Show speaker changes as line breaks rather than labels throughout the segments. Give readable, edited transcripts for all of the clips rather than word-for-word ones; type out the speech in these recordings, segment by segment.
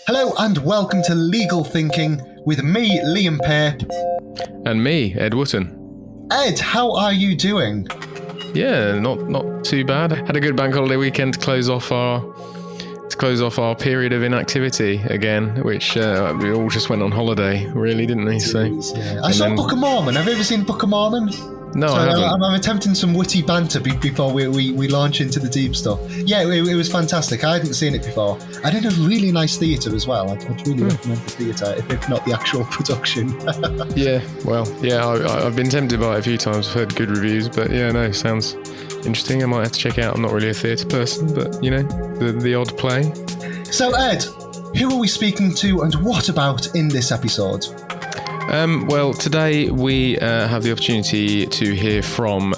Hello and welcome to Legal Thinking with me, Liam Pear.
And me, Ed Wootton.
Ed, how are you doing?
Yeah, not too bad. Had a good bank holiday weekend to close off our period of inactivity again, which we all just went on holiday, really, didn't we? So
yeah. I saw Book of Mormon. Have you ever seen Book of Mormon?
No, I haven't.
I'm attempting some witty banter before we launch into the deep stuff. Yeah, it was fantastic. I hadn't seen it before. I did a really nice theatre as well. I'd really recommend the theatre, if not the actual production.
I've been tempted by it a few times. I've heard good reviews, but yeah, no, sounds interesting. I might have to check it out. I'm not really a theatre person, but you know, the odd play.
So Ed, who are we speaking to and what about in this episode?
Well, today we have the opportunity to hear from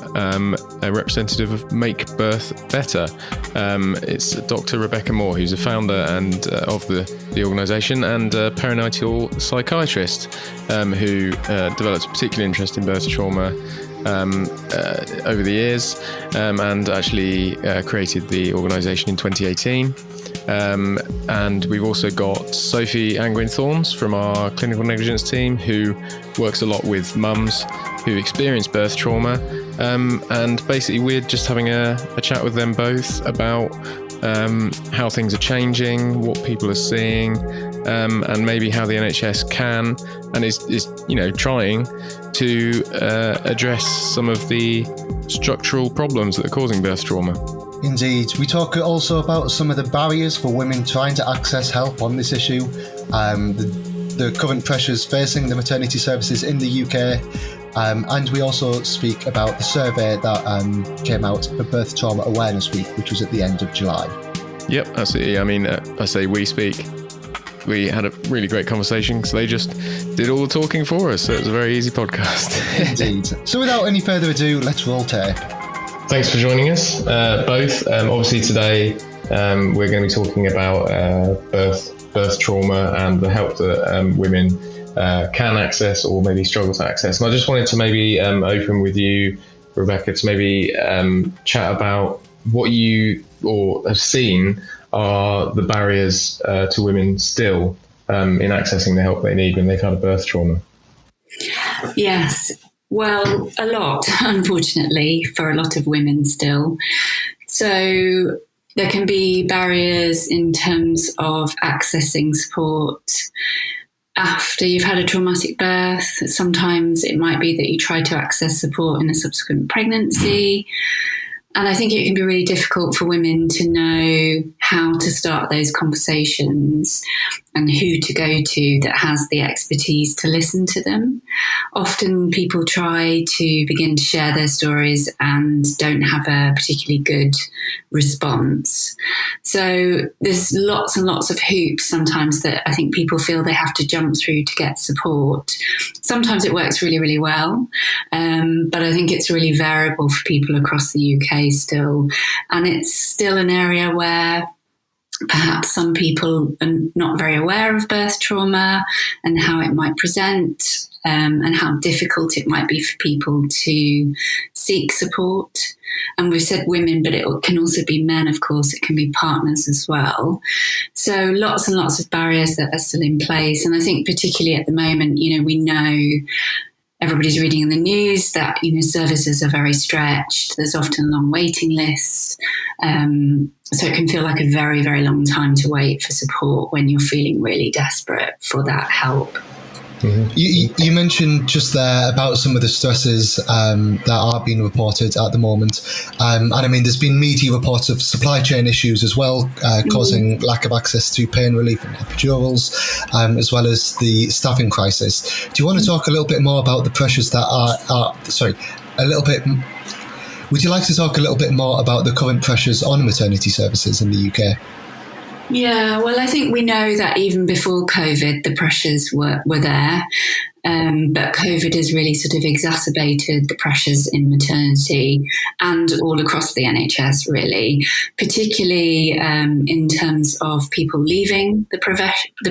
a representative of Make Birth Better. It's Dr. Rebecca Moore, who's a founder and of the organisation and a perinatal psychiatrist who developed a particular interest in birth trauma over the years and actually created the organisation in 2018. And we've also got Sophie Angwin-Thornes from our clinical negligence team, who works a lot with mums who experience birth trauma. And basically we're just having a chat with them both about how things are changing, what people are seeing, and maybe how the NHS can and is trying to address some of the structural problems that are causing birth trauma.
Indeed. We talk also about some of the barriers for women trying to access help on this issue, the current pressures facing the maternity services in the UK, and we also speak about the survey that came out for Birth Trauma Awareness Week, which was at the end of July. Yep,
absolutely. I mean, I say we speak. We had a really great conversation because they just did all the talking for us, so it was a very easy podcast.
Indeed. So without any further ado, let's roll tape.
Thanks for joining us, both. Obviously today we're going to be talking about birth trauma and the help that women can access or maybe struggle to access. And I just wanted to maybe open with you, Rebecca, to maybe chat about what you or have seen are the barriers to women still in accessing the help they need when they've had a birth trauma.
Yes. Well, a lot, unfortunately, for a lot of women still. So there can be barriers in terms of accessing support after you've had a traumatic birth. Sometimes it might be that you try to access support in a subsequent pregnancy. And I think it can be really difficult for women to know how to start those conversations and who to go to that has the expertise to listen to them. Often people try to begin to share their stories and don't have a particularly good response. So there's lots and lots of hoops sometimes that I think people feel they have to jump through to get support. Sometimes it works really, really well, but I think it's really variable for people across the UK still. And it's still an area where perhaps some people are not very aware of birth trauma and how it might present, and how difficult it might be for people to seek support. And we've said women, but it can also be men, of course. It can be partners as well. So lots and lots of barriers that are still in place. And I think particularly at the moment, we know everybody's reading in the news that, services are very stretched. There's often long waiting lists. So it can feel like a very, very long time to wait for support when you're feeling really desperate for that help.
Mm-hmm. You mentioned just there about some of the stresses that are being reported at the moment. And I mean, there's been media reports of supply chain issues as well, causing lack of access to pain relief and epidurals, as well as the staffing crisis. Do you want to talk a little bit more about the pressures that would you like to talk a little bit more about the current pressures on maternity services in the UK?
Yeah, well, I think we know that even before COVID, the pressures were there. But COVID has really sort of exacerbated the pressures in maternity and all across the NHS, really, particularly in terms of people leaving the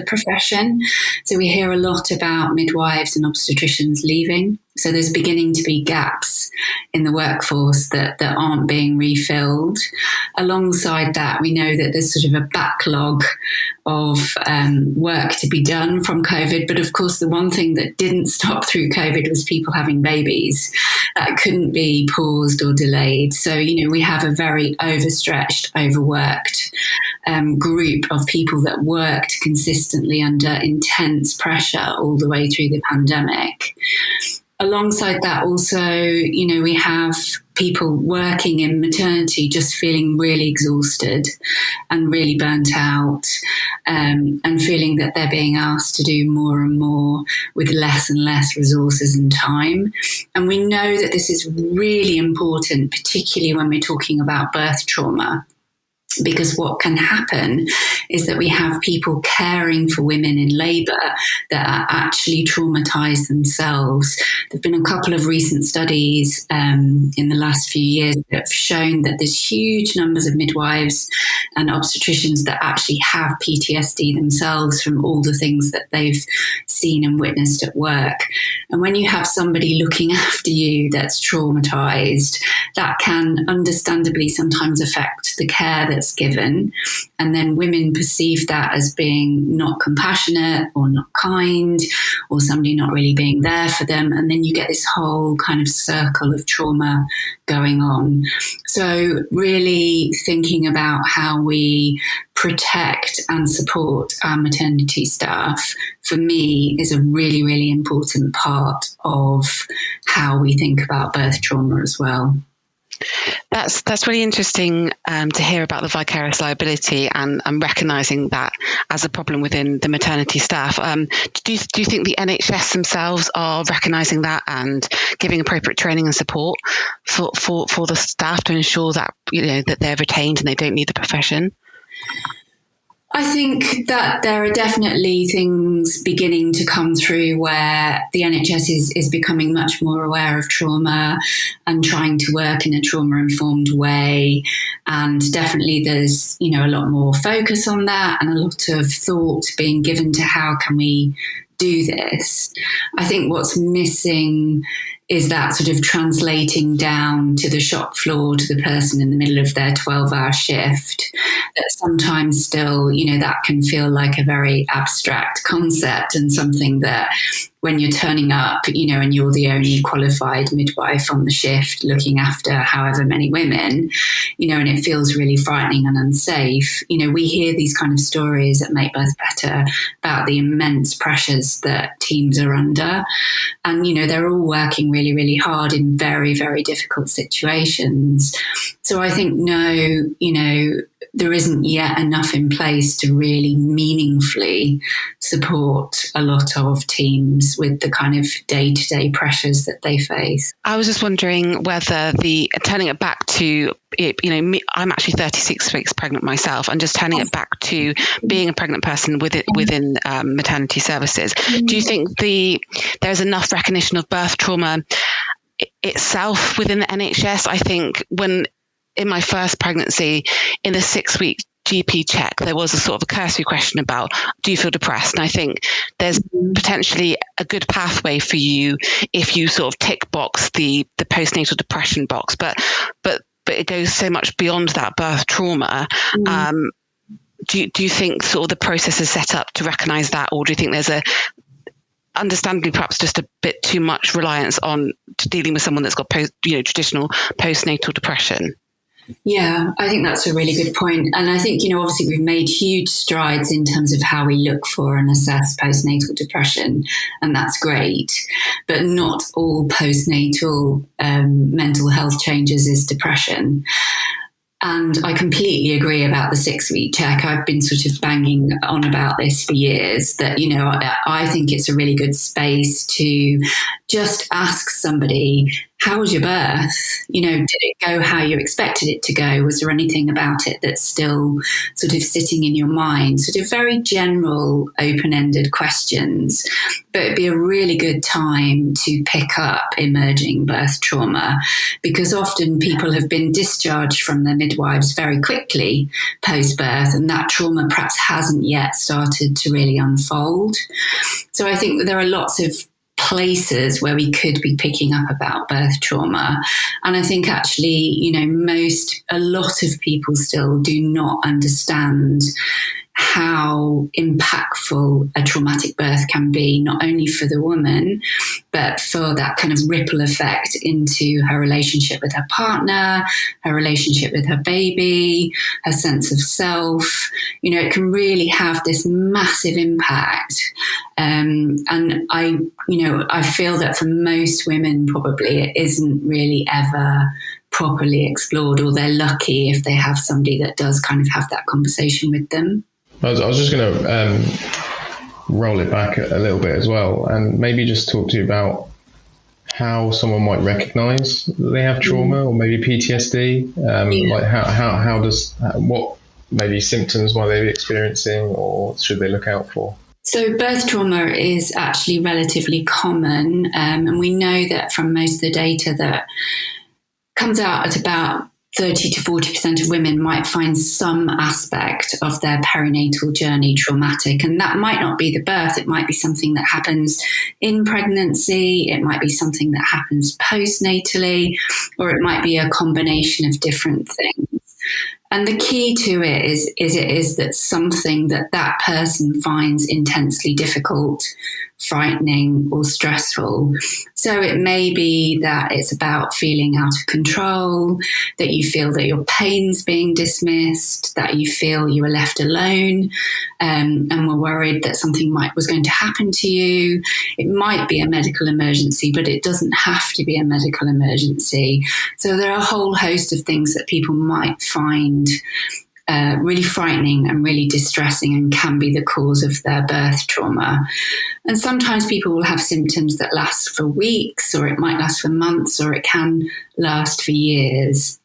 profession. So we hear a lot about midwives and obstetricians leaving So there's beginning to be gaps in the workforce that aren't being refilled. Alongside that, we know that there's sort of a backlog of work to be done from COVID. But of course, the one thing that didn't stop through COVID was people having babies. That couldn't be paused or delayed. So, we have a very overstretched, overworked group of people that worked consistently under intense pressure all the way through the pandemic. Alongside that, also, we have people working in maternity just feeling really exhausted and really burnt out, and feeling that they're being asked to do more and more with less and less resources and time. And we know that this is really important, particularly when we're talking about birth trauma. Because what can happen is that we have people caring for women in labour that are actually traumatised themselves. There have been a couple of recent studies in the last few years that have shown that there's huge numbers of midwives and obstetricians that actually have PTSD themselves from all the things that they've seen and witnessed at work. And when you have somebody looking after you that's traumatised, that can understandably sometimes affect the care that's given, and then women perceive that as being not compassionate or not kind, or somebody not really being there for them, and then you get this whole kind of circle of trauma going on. So really thinking about how we protect and support our maternity staff, for me, is a really, really important part of how we think about birth trauma as well.
That's really interesting to hear about the vicarious liability and recognising that as a problem within the maternity staff. Do you think the NHS themselves are recognising that and giving appropriate training and support for the staff to ensure that that they're retained and they don't leave the profession?
I think that there are definitely things beginning to come through where the NHS is becoming much more aware of trauma and trying to work in a trauma-informed way. And definitely there's, a lot more focus on that and a lot of thought being given to how can we do this. I think what's missing is that sort of translating down to the shop floor, to the person in the middle of their 12-hour shift. That sometimes still, that can feel like a very abstract concept and something that when you're turning up, and you're the only qualified midwife on the shift looking after however many women, and it feels really frightening and unsafe. We hear these kind of stories at Make Birth Better about the immense pressures that teams are under. And, they're all working really, really hard in very, very difficult situations. So I think, there isn't yet enough in place to really meaningfully support a lot of teams with the kind of day-to-day pressures that they face.
I was just wondering whether turning it back to, I'm actually 36 weeks pregnant myself, and just turning it back to being a pregnant person within maternity services. Do you think there's enough recognition of birth trauma itself within the NHS? I think in my first pregnancy, in the 6-week GP check, there was a sort of a cursory question about, do you feel depressed? And I think there's potentially a good pathway for you if you sort of tick box the postnatal depression box, but it goes so much beyond that birth trauma. Do you think sort of the process is set up to recognise that, or do you think there's understandably perhaps just a bit too much reliance on dealing with someone that's got traditional postnatal depression?
Yeah, I think that's a really good point. And I think, obviously we've made huge strides in terms of how we look for and assess postnatal depression, and that's great. But not all postnatal mental health changes is depression. And I completely agree about the 6-week check. I've been sort of banging on about this for years, that, I think it's a really good space to just ask somebody, how was your birth? Did it go how you expected it to go? Was there anything about it that's still sort of sitting in your mind? Sort of very general, open-ended questions. But it'd be a really good time to pick up emerging birth trauma, because often people have been discharged from their midwives very quickly post-birth, and that trauma perhaps hasn't yet started to really unfold. So I think there are lots of places where we could be picking up about birth trauma. And I think actually, a lot of people still do not understand how impactful a traumatic birth can be, not only for the woman, but for that kind of ripple effect into her relationship with her partner, her relationship with her baby, her sense of self. It can really have this massive impact. And I feel that for most women, probably it isn't really ever properly explored, or they're lucky if they have somebody that does kind of have that conversation with them.
I was just going to roll it back a little bit as well, and maybe just talk to you about how someone might recognise that they have trauma or maybe PTSD. Like how does what maybe symptoms might they be experiencing, or should they look out for?
So birth trauma is actually relatively common, and we know that from most of the data that comes out at about 30 to 40% of women might find some aspect of their perinatal journey traumatic. And that might not be the birth. It might be something that happens in pregnancy. It might be something that happens postnatally, or it might be a combination of different things. And the key to it is that something that person finds intensely difficult, frightening, or stressful. So it may be that it's about feeling out of control, that you feel that your pain's being dismissed, that you feel you were left alone, and were worried that something was going to happen to you. It might be a medical emergency, but it doesn't have to be a medical emergency. So there are a whole host of things that people might find really frightening and really distressing, and can be the cause of their birth trauma. And sometimes people will have symptoms that last for weeks, or it might last for months, or it can last for years.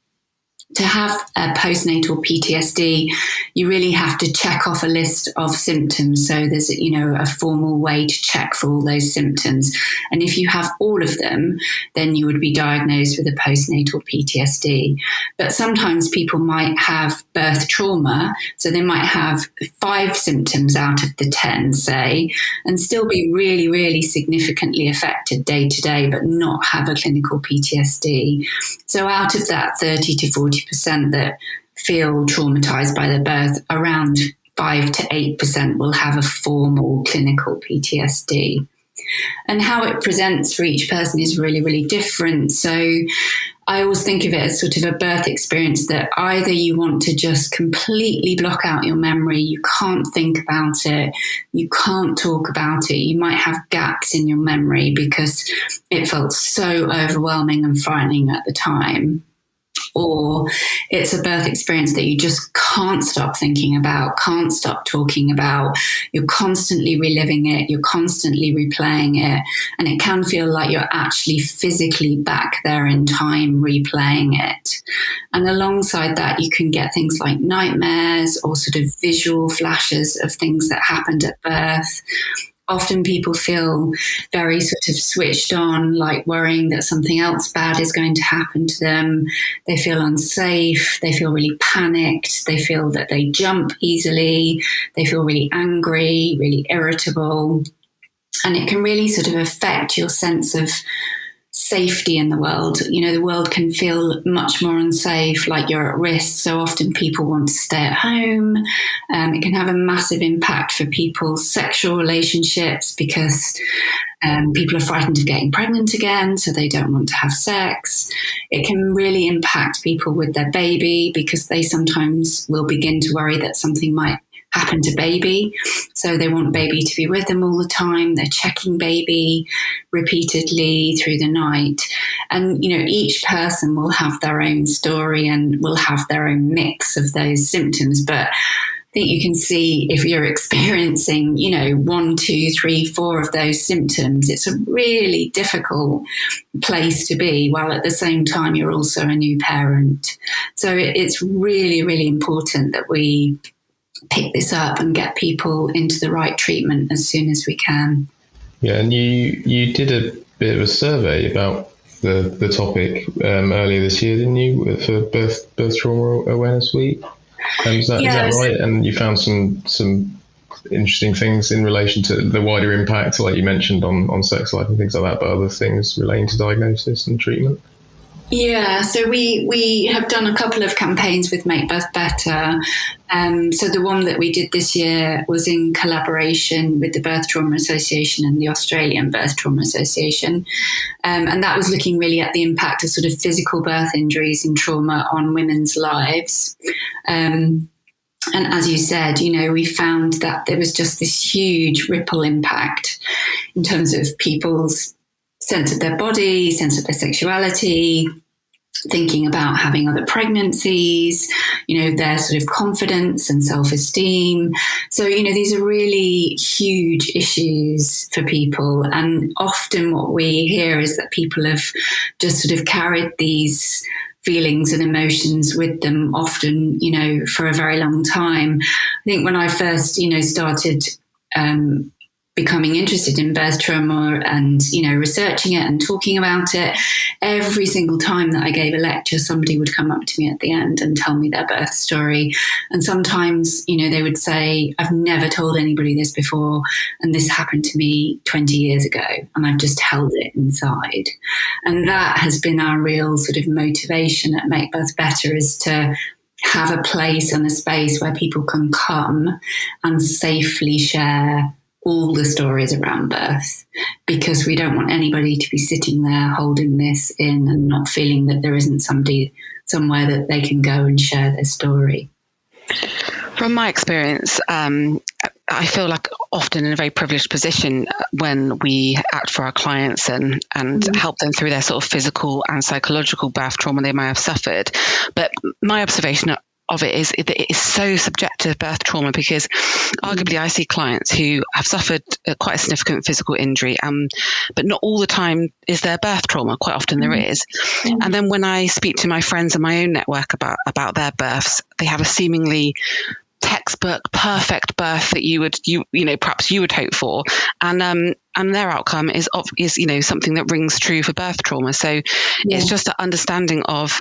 To have a postnatal PTSD, you really have to check off a list of symptoms. So there's, a formal way to check for all those symptoms. And if you have all of them, then you would be diagnosed with a postnatal PTSD. But sometimes people might have birth trauma. So they might have 5 symptoms out of the 10, say, and still be really, really significantly affected day to day, but not have a clinical PTSD. So out of that 30 to 40% that feel traumatized by their birth, around 5 to 8% will have a formal clinical PTSD. And how it presents for each person is really, really different. So I always think of it as sort of a birth experience that either you want to just completely block out your memory, you can't think about it, you can't talk about it, you might have gaps in your memory because it felt so overwhelming and frightening at the time. Or it's a birth experience that you just can't stop thinking about, can't stop talking about. You're constantly reliving it, you're constantly replaying it, and it can feel like you're actually physically back there in time replaying it. And alongside that, you can get things like nightmares or sort of visual flashes of things that happened at birth. Often people feel very sort of switched on, like worrying that something else bad is going to happen to them. They feel unsafe. They feel really panicked. They feel that they jump easily. They feel really angry, really irritable. And it can really sort of affect your sense of safety in the world. The world can feel much more unsafe, like you're at risk. So often people want to stay at home. It can have a massive impact for people's sexual relationships because people are frightened of getting pregnant again, so they don't want to have sex. It can really impact people with their baby because they sometimes will begin to worry that something might happen to baby. So they want baby to be with them all the time. They're checking baby repeatedly through the night. And, each person will have their own story and will have their own mix of those symptoms. But I think you can see if you're experiencing, 1, 2, 3, 4 of those symptoms, it's a really difficult place to be, while at the same time you're also a new parent. So it's really, really important that we pick this up and get people into the right treatment as soon as we can.
Yeah, and you did a bit of a survey about the topic earlier this year, didn't you, for Birth Trauma Awareness Week? Is that right? And you found some interesting things in relation to the wider impact, like you mentioned, on sex life and things like that, but other things relating to diagnosis and treatment?
Yeah, so we have done a couple of campaigns with Make Birth Better. So the one that we did this year was in collaboration with the Birth Trauma Association and the Australian Birth Trauma Association. And that was looking really at the impact of sort of physical birth injuries and trauma on women's lives. And as you said, we found that there was just this huge ripple impact in terms of people's sense of their body, sense of their sexuality, thinking about having other pregnancies, their sort of confidence and self-esteem. So, these are really huge issues for people. And often what we hear is that people have just sort of carried these feelings and emotions with them, often, for a very long time. I think when I first, started becoming interested in birth trauma and, researching it and talking about it, every single time that I gave a lecture, somebody would come up to me at the end and tell me their birth story. And sometimes, they would say, I've never told anybody this before, and this happened to me 20 years ago, and I've just held it inside. And that has been our real sort of motivation at Make Birth Better, is to have a place and a space where people can come and safely share all the stories around birth, because we don't want anybody to be sitting there holding this in and not feeling that there isn't somebody somewhere that they can go and share their story.
From my experience, I feel like often in a very privileged position when we act for our clients and help them through their sort of physical and psychological birth trauma they may have suffered. But my observation of it is that it is so subjective, birth trauma, because arguably I see clients who have suffered quite a significant physical injury, but not all the time is there birth trauma. Quite often there is. And then when I speak to my friends in my own network about their births, they have a seemingly textbook perfect birth that you perhaps you would hope for, and their outcome is something that rings true for birth trauma. So it's just an understanding of,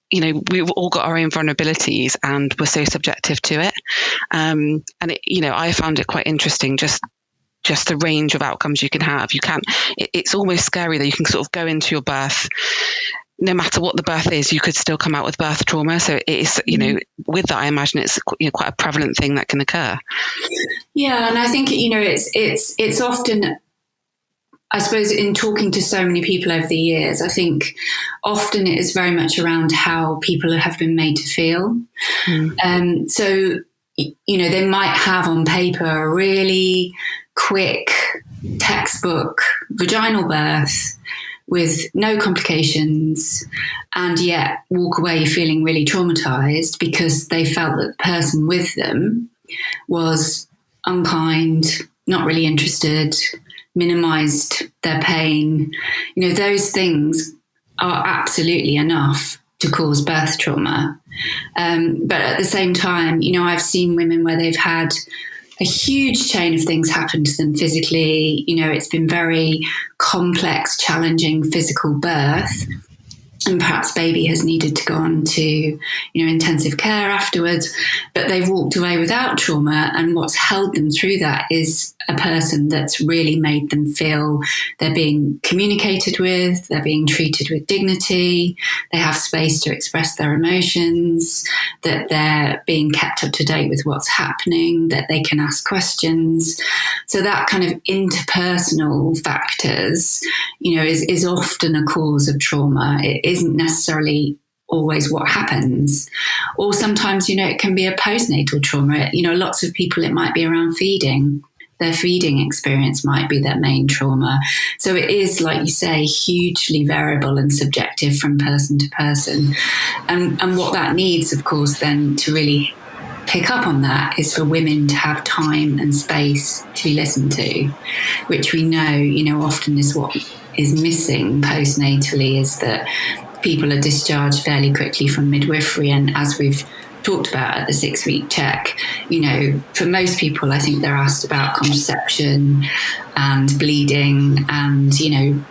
we've all got our own vulnerabilities and we're so subjective to it. And it, I found it quite interesting, just the range of outcomes you can have. It's almost scary that you can sort of go into your birth, no matter what the birth is, you could still come out with birth trauma. So it is, with that, I imagine it's quite a prevalent thing that can occur.
Yeah. And I think, it's often, I suppose, in talking to so many people over the years, I think often it is very much around how people have been made to feel. So, they might have on paper a really quick textbook vaginal birth with no complications, and yet walk away feeling really traumatized because they felt that the person with them was unkind, not really interested, minimized their pain. Those things are absolutely enough to cause birth trauma. But at the same time, I've seen women where they've had a huge chain of things happen to them physically. It's been very complex, challenging physical birth. And perhaps baby has needed to go on to, intensive care afterwards, but they've walked away without trauma. And what's held them through that is a person that's really made them feel they're being communicated with, they're being treated with dignity, they have space to express their emotions, that they're being kept up to date with what's happening, that they can ask questions. So that kind of interpersonal factors, is often a cause of trauma. It isn't necessarily always what happens. Or sometimes, it can be a postnatal trauma. Lots of people, it might be around feeding. Their feeding experience might be their main trauma. So it is, like you say, hugely variable and subjective from person to person. And what that needs, of course, then to really pick up on that is for women to have time and space to be listened to, which we know, often is what is missing postnatally, is that people are discharged fairly quickly from midwifery. And as we've talked about at the 6-week check, for most people, I think they're asked about contraception and bleeding and,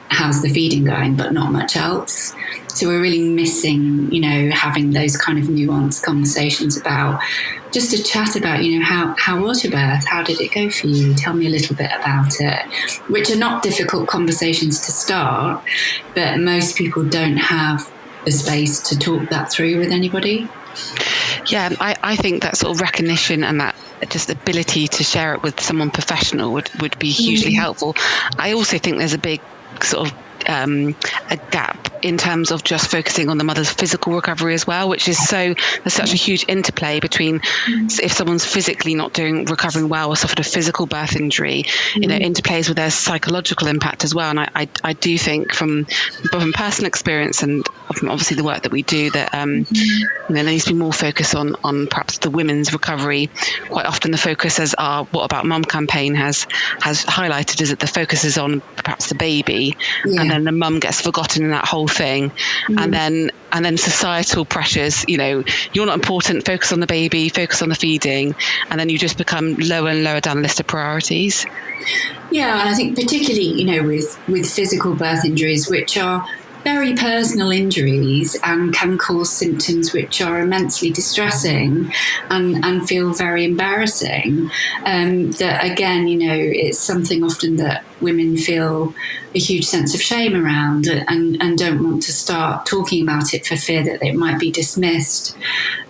how's the feeding going, but not much else. So we're really missing, having those kind of nuanced conversations about just a chat about, how was your birth? How did it go for you? Tell me a little bit about it, which are not difficult conversations to start, but most people don't have the space to talk that through with anybody.
Yeah, I think that sort of recognition and that just ability to share it with someone professional would be hugely helpful. I also think there's a big sort of a gap in terms of just focusing on the mother's physical recovery as well, which is there's such a huge interplay between if someone's physically not recovering well or suffered a physical birth injury, interplays with their psychological impact as well. And I do think from personal experience and from obviously the work that we do that there needs to be more focus on perhaps the women's recovery. Quite often the focus, as our What About Mum campaign has highlighted, is that the focus is on perhaps the baby, and then the mum gets forgotten in that whole thing. And then societal pressures, you're not important, focus on the baby, focus on the feeding, and then you just become lower and lower down the list of priorities.
Yeah, and I think particularly, with physical birth injuries, which are very personal injuries and can cause symptoms which are immensely distressing and feel very embarrassing. That again, it's something often that women feel a huge sense of shame around and don't want to start talking about it for fear that it might be dismissed.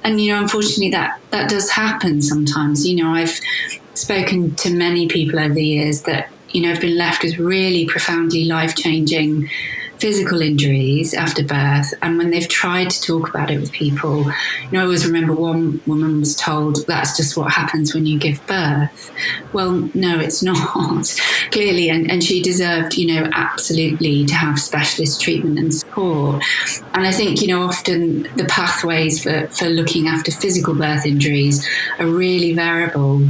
And, unfortunately that does happen sometimes. I've spoken to many people over the years that, have been left with really profoundly life-changing physical injuries after birth, and when they've tried to talk about it with people, I always remember one woman was told, that's just what happens when you give birth. Well, no, it's not, clearly, and she deserved, absolutely to have specialist treatment and support. And I think, often the pathways for looking after physical birth injuries are really variable.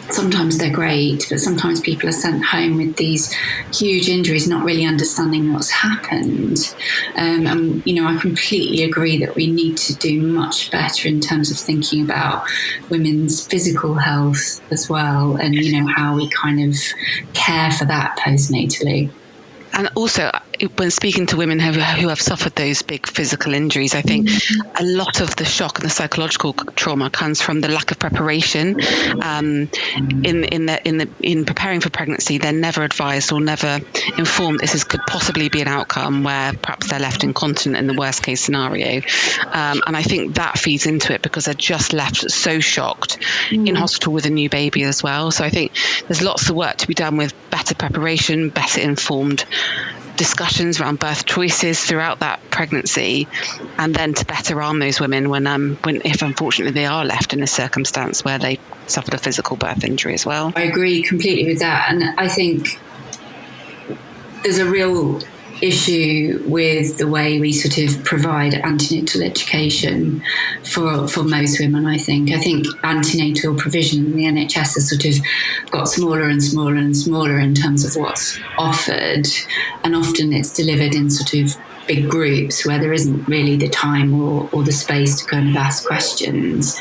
Sometimes they're great, but sometimes people are sent home with these huge injuries, not really understanding what's happened. And, I completely agree that we need to do much better in terms of thinking about women's physical health as well, and, how we kind of care for that postnatally.
And also, when speaking to women who have suffered those big physical injuries, I think a lot of the shock and the psychological trauma comes from the lack of preparation. In preparing for pregnancy, they're never advised or never informed this could possibly be an outcome where perhaps they're left incontinent in the worst case scenario. And I think that feeds into it because they're just left so shocked in hospital with a new baby as well. So I think there's lots of work to be done with better preparation, better informed discussions around birth choices throughout that pregnancy, and then to better arm those women when if unfortunately they are left in a circumstance where they suffered a physical birth injury as well.
I agree completely with that, and I think there's a real issue with the way we sort of provide antenatal education for most women. I think antenatal provision in the NHS has sort of got smaller and smaller and smaller in terms of what's offered, and often it's delivered in sort of big groups where there isn't really the time or the space to kind of ask questions.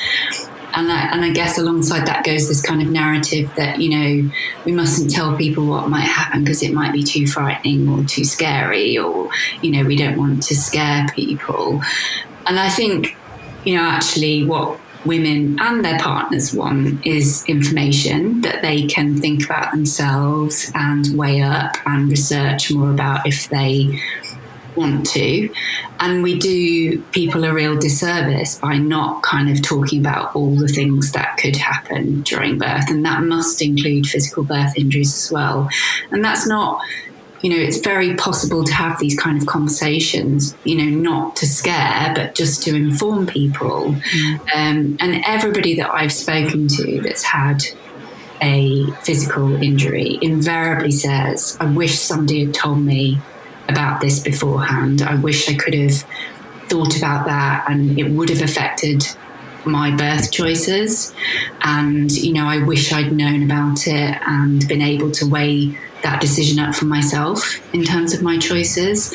And I guess alongside that goes this kind of narrative that, we mustn't tell people what might happen because it might be too frightening or too scary, or, we don't want to scare people. And I think, actually what women and their partners want is information that they can think about themselves and weigh up and research more about if they want to. And we do people a real disservice by not kind of talking about all the things that could happen during birth, and that must include physical birth injuries as well. And that's not, it's very possible to have these kind of conversations, not to scare, but just to inform people. And everybody that I've spoken to that's had a physical injury invariably says, I wish somebody had told me about this beforehand. I wish I could have thought about that and it would have affected my birth choices. And, I wish I'd known about it and been able to weigh that decision up for myself in terms of my choices.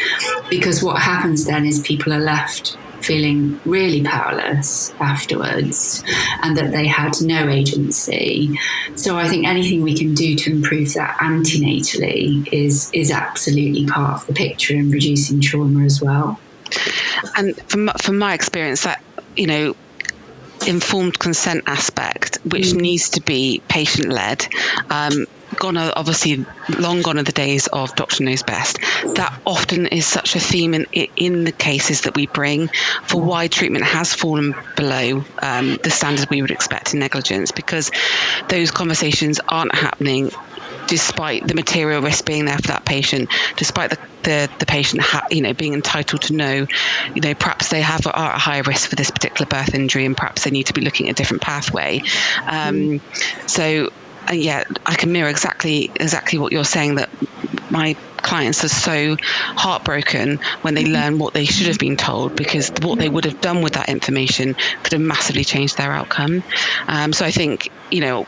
Because what happens then is people are left feeling really powerless afterwards and that they had no agency. So I think anything we can do to improve that antenatally is absolutely part of the picture in reducing trauma as well.
And from my experience, that, informed consent aspect, which needs to be patient-led, long gone are the days of doctor knows best. That often is such a theme in the cases that we bring for why treatment has fallen below the standards we would expect in negligence, because those conversations aren't happening despite the material risk being there for that patient, despite the patient being entitled to know, perhaps they are at higher risk for this particular birth injury, and perhaps they need to be looking at a different pathway. So I can mirror exactly what you're saying, that my clients are so heartbroken when they learn what they should have been told, because what they would have done with that information could have massively changed their outcome. So I think,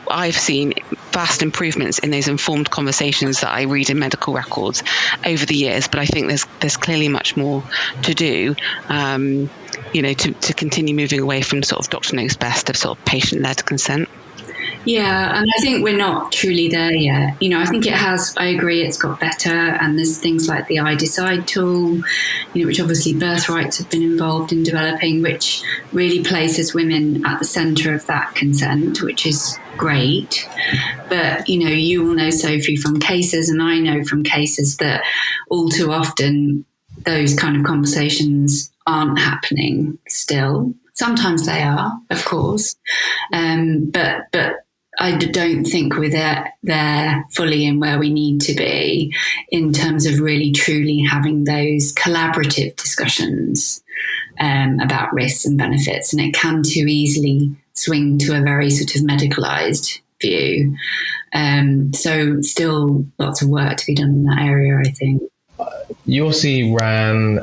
I've seen vast improvements in those informed conversations that I read in medical records over the years, but I think there's clearly much more to do, to continue moving away from sort of doctor knows best of sort of patient-led consent.
Yeah, and I think we're not truly there yet. I think I agree, it's got better, and there's things like the I Decide tool, which obviously birthrights have been involved in developing, which really places women at the centre of that consent, which is great. But, you will know, Sophie, from cases, and I know from cases, that all too often those kind of conversations aren't happening still. Sometimes they are, of course, but I don't think we're there fully in where we need to be in terms of really truly having those collaborative discussions about risks and benefits. And it can too easily swing to a very sort of medicalised view. So still lots of work to be done in that area, I think.
You obviously ran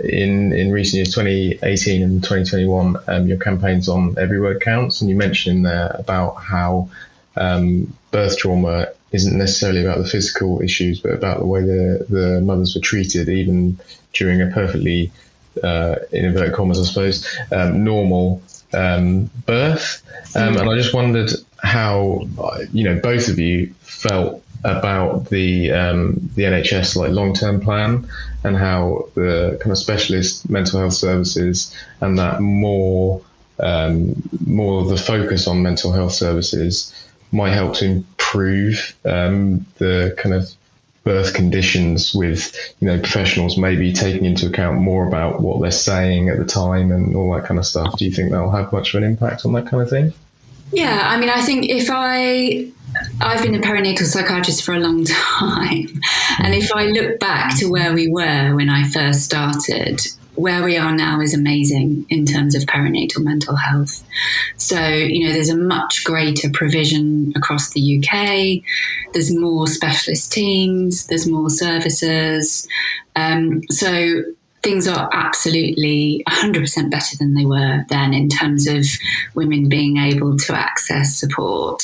in recent years, 2018 and 2021, your campaigns on Every Word Counts, and you mentioned in there about how birth trauma isn't necessarily about the physical issues, but about the way the mothers were treated, even during a perfectly, in inverted commas, I suppose, normal birth. And I just wondered how, both of you felt about the NHS long-term plan, and how the kind of specialist mental health services and that more of the focus on mental health services might help to improve the kind of birth conditions, with professionals maybe taking into account more about what they're saying at the time and all that kind of stuff. Do you think that'll have much of an impact on that kind of thing?
Yeah, I mean, I think I've been a perinatal psychiatrist for a long time. And if I look back to where we were when I first started, where we are now is amazing in terms of perinatal mental health. So, there's a much greater provision across the UK. There's more specialist teams, there's more services. So things are absolutely 100% better than they were then in terms of women being able to access support.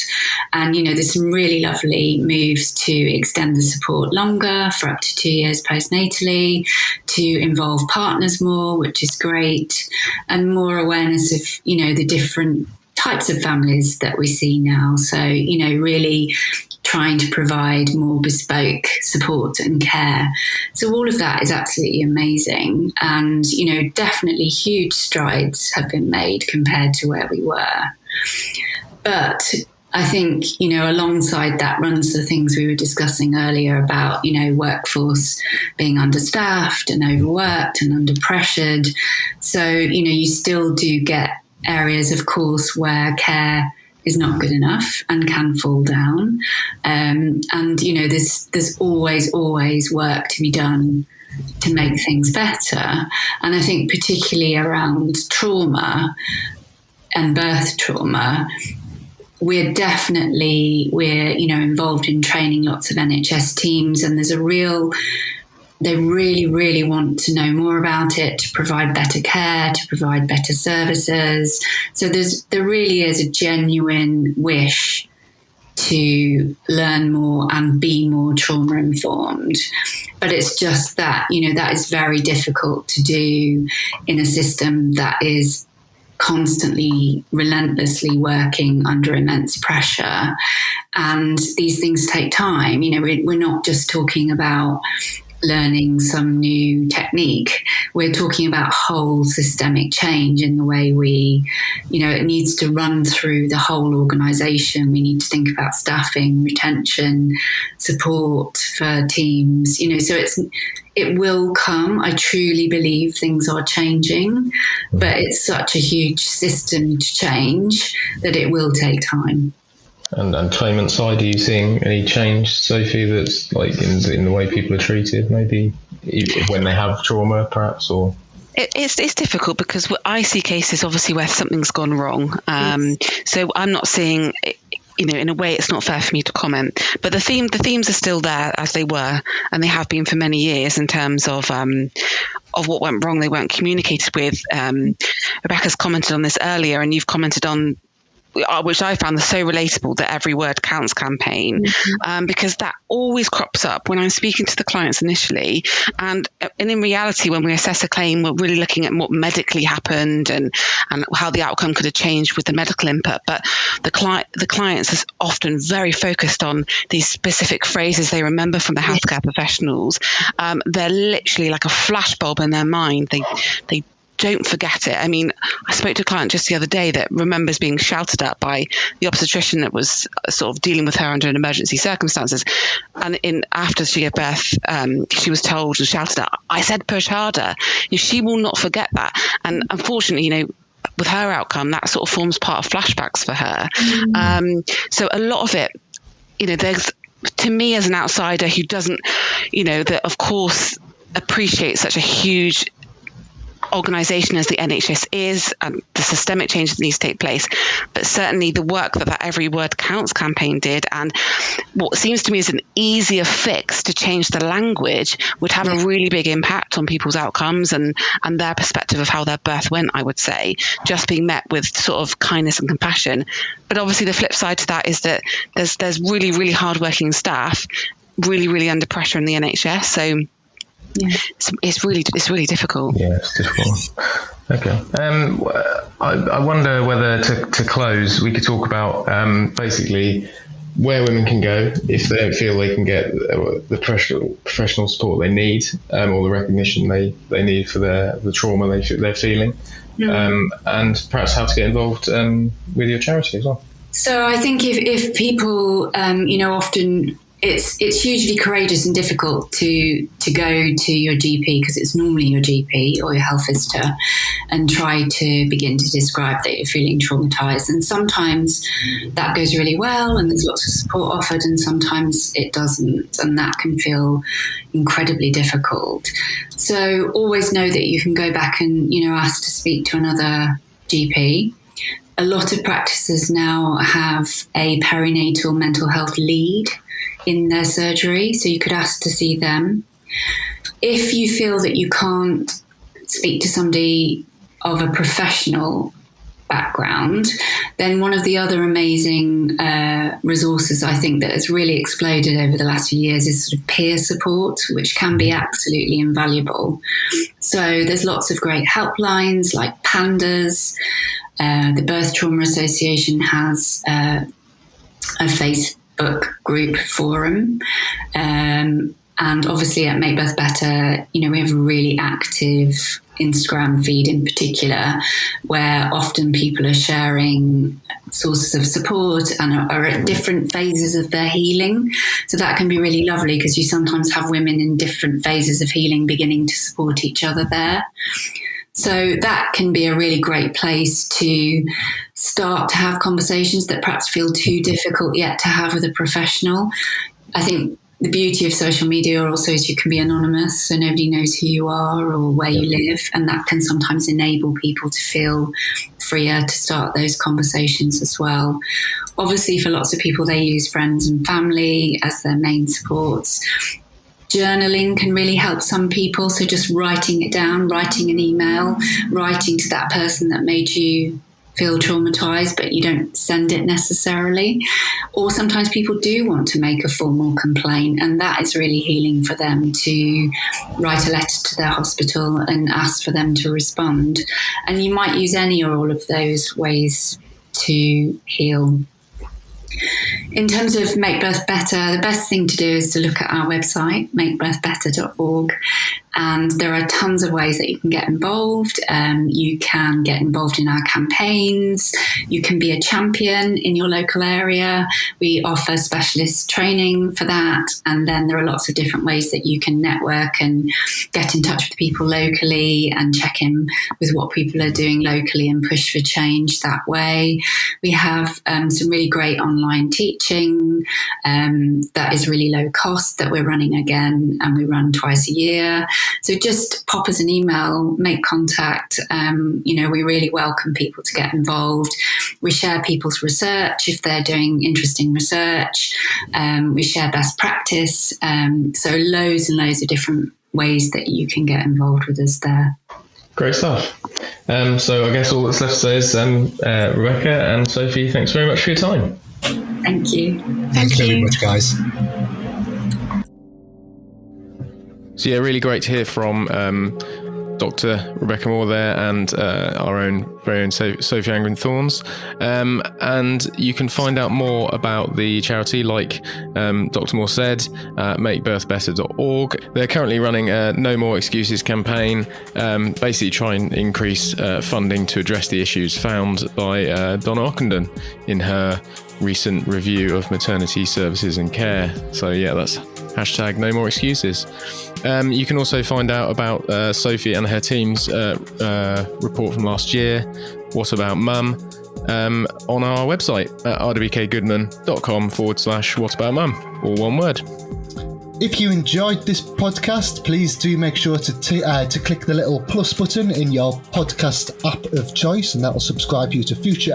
And, there's some really lovely moves to extend the support longer for up to 2 years postnatally, to involve partners more, which is great, and more awareness of, the different types of families that we see now. So, really trying to provide more bespoke support and care. So all of that is absolutely amazing. And, definitely huge strides have been made compared to where we were. But I think, alongside that runs the things we were discussing earlier about, workforce being understaffed and overworked and under-pressured. So, you still do get areas, of course, where care is not good enough and can fall down. And, there's always work to be done to make things better. And I think particularly around trauma and birth trauma, we're involved in training lots of NHS teams, and they really, really want to know more about it, to provide better care, to provide better services. So there really is a genuine wish to learn more and be more trauma informed. But it's just that, that is very difficult to do in a system that is constantly, relentlessly working under immense pressure. And these things take time. We're not just talking about learning some new technique. We're talking about whole systemic change in the way we, it needs to run through the whole organisation. We need to think about staffing, retention, support for teams, so it will come. I truly believe things are changing, but it's such a huge system to change that it will take time.
And claimant side, are you seeing any change, Sophie, that's like in the way people are treated, maybe when they have trauma, perhaps, or?
It's difficult because I see cases obviously where something's gone wrong. So I'm not seeing, in a way it's not fair for me to comment, but the themes are still there as they were, and they have been for many years in terms of what went wrong. They weren't communicated with. Rebecca's commented on this earlier, and you've commented on, which I found so relatable, the Every Word Counts campaign, because that always crops up when I'm speaking to the clients initially. And in reality, when we assess a claim, we're really looking at what medically happened and how the outcome could have changed with the medical input. But the clients is often very focused on these specific phrases they remember from the healthcare professionals. They're literally like a flashbulb in their mind. They don't forget it. I mean, I spoke to a client just the other day that remembers being shouted at by the obstetrician that was sort of dealing with her under an emergency circumstances. And after she gave birth, she was told and shouted at, "I said push harder." She will not forget that. And unfortunately, with her outcome, that sort of forms part of flashbacks for her. So a lot of it, there's, to me as an outsider who doesn't, that of course appreciates such a huge organisation as the NHS is, and the systemic change that needs to take place, but certainly the work that Every Word Counts campaign did, and what seems to me is an easier fix to change the language, would have a really big impact on people's outcomes and their perspective of how their birth went, I would say, just being met with sort of kindness and compassion. But obviously the flip side to that is that there's really, really hardworking staff, really, really under pressure in the NHS. So it's really difficult.
Yeah, it's difficult. Okay. I wonder whether to close, we could talk about basically where women can go if they don't feel they can get the professional support they need, or the recognition they need for the trauma they're feeling, and perhaps how to get involved with your charity as well.
So I think if people, often it's hugely courageous and difficult to go to your GP, because it's normally your GP or your health visitor, and try to begin to describe that you're feeling traumatized. And sometimes that goes really well and there's lots of support offered, and sometimes it doesn't, and that can feel incredibly difficult. So always know that you can go back and ask to speak to another GP. A lot of practices now have a perinatal mental health lead in their surgery, so you could ask to see them. If you feel that you can't speak to somebody of a professional background, then one of the other amazing resources I think that has really exploded over the last few years is sort of peer support, which can be absolutely invaluable. So there's lots of great helplines like Pandas. The Birth Trauma Association has a Facebook group forum. And obviously at Make Birth Better, we have a really active Instagram feed in particular, where often people are sharing sources of support and are at different phases of their healing. So that can be really lovely, because you sometimes have women in different phases of healing beginning to support each other there. So that can be a really great place to start to have conversations that perhaps feel too difficult yet to have with a professional. I think the beauty of social media also is you can be anonymous, so nobody knows who you are or where you live, and that can sometimes enable people to feel freer to start those conversations as well. Obviously, for lots of people, they use friends and family as their main supports. Journaling can really help some people, so just writing it down, writing an email, writing to that person that made you feel traumatized, but you don't send it necessarily. Or sometimes people do want to make a formal complaint, and that is really healing for them, to write a letter to their hospital and ask for them to respond. And you might use any or all of those ways to heal. In terms of Make Birth Better, the best thing to do is to look at our website, makebirthbetter.org. And there are tons of ways that you can get involved. You can get involved in our campaigns. You can be a champion in your local area. We offer specialist training for that. And then there are lots of different ways that you can network and get in touch with people locally and check in with what people are doing locally and push for change that way. We have some really great online teaching that is really low cost that we're running again, and we run twice a year. So just pop us an email, make contact. We really welcome people to get involved. We share people's research if they're doing interesting research. We share best practice. So loads and loads of different ways that you can get involved with us there.
Great stuff. So I guess all that's left to say is Rebecca and Sophie, thanks very much for your time.
Thank you.
Thanks very much, guys.
So yeah, really great to hear from Dr. Rebecca Moore there and our own very own Sophie Angwin-Thornes. And you can find out more about the charity, like Dr. Moore said, at makebirthbetter.org. They're currently running a No More Excuses campaign, basically trying to increase funding to address the issues found by Donna Ockenden in her recent review of maternity services and care. So yeah, that's hashtag No More Excuses. You can also find out about Sophie and her team's report from last year, What About Mum, on our website at rdbkgoodman.com/whataboutmum, all one word.
If you enjoyed this podcast, please do make sure to click the little plus button in your podcast app of choice, and that will subscribe you to future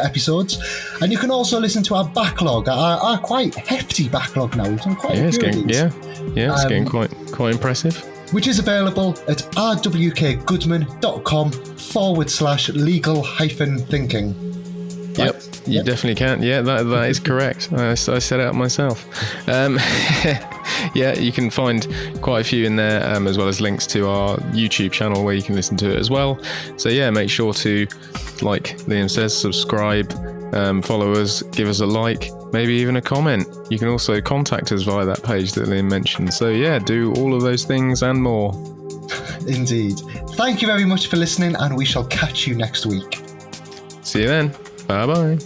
episodes. And you can also listen to our backlog, our quite hefty backlog now. We've done quite a few of these.
It's getting quite impressive.
Which is available at rwkgoodman.com/legal-thinking.
Yep, you definitely can. Yeah, that is correct. I set it up myself. Yeah, you can find quite a few in there, as well as links to our YouTube channel where you can listen to it as well. So yeah, make sure to, like Liam says, subscribe, follow us, give us a like, maybe even a comment. You can also contact us via that page that Liam mentioned. So yeah, do all of those things and more.
Indeed. Thank you very much for listening, and we shall catch you next week.
See you then. Bye bye.